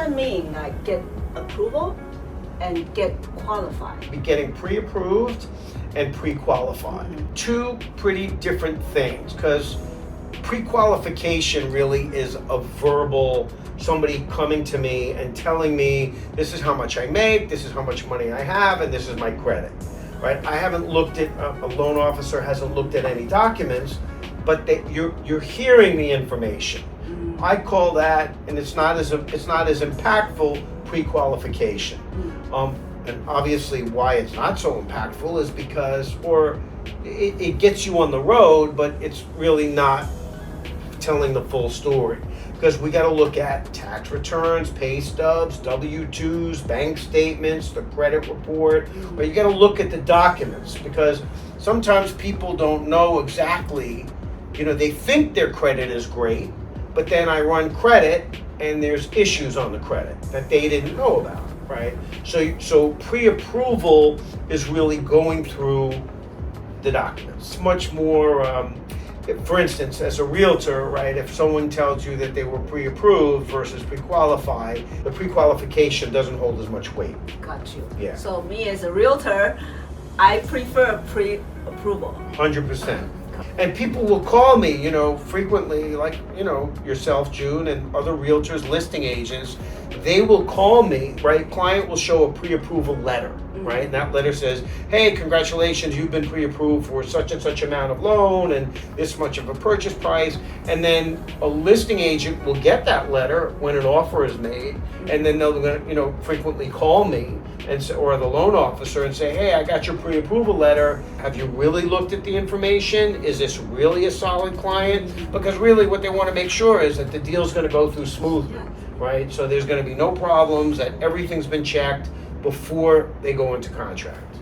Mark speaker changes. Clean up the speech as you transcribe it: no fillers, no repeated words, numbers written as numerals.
Speaker 1: that mean? Like get approval and get qualified?
Speaker 2: Be getting pre-approved and pre-qualified. Two pretty different things, because pre-qualification really is a verbal, somebody coming to me and telling me this is how much I make, this is how much money I have, and this is my credit, right? I haven't looked at, a loan officer hasn't looked at any documents, but you're hearing the information. I call that, and it's not as impactful, pre-qualification. And obviously why it's not so impactful is because, or it gets you on the road, but it's really not telling the full story. Because we got to look at tax returns, pay stubs, W-2s, bank statements, the credit report. But you got to look at the documents, because sometimes people don't know exactly, they think their credit is great, but then I run credit and there's issues on the credit that they didn't know about, right? So pre-approval is really going through the documents. It's much more, for instance, as a realtor, right, if someone tells you that they were pre-approved versus pre-qualified, the pre-qualification doesn't hold as much weight.
Speaker 1: Got you.
Speaker 2: Yeah.
Speaker 1: So me as a realtor, I prefer pre-approval.
Speaker 2: 100%. And people will call me, frequently, like, yourself, June, and other realtors, listing agents, they will call me, right? Client will show a pre-approval letter, right? And that letter says, hey, congratulations, you've been pre-approved for such and such amount of loan and this much of a purchase price. And then a listing agent will get that letter when an offer is made, and then they'll, frequently call me or the loan officer and say, hey, I got your pre-approval letter. Have you really looked at the information? Is this really a solid client? Because really what they want to make sure is that the deal's going to go through smoothly, right? So there's going to be no problems, that everything's been checked before they go into contract.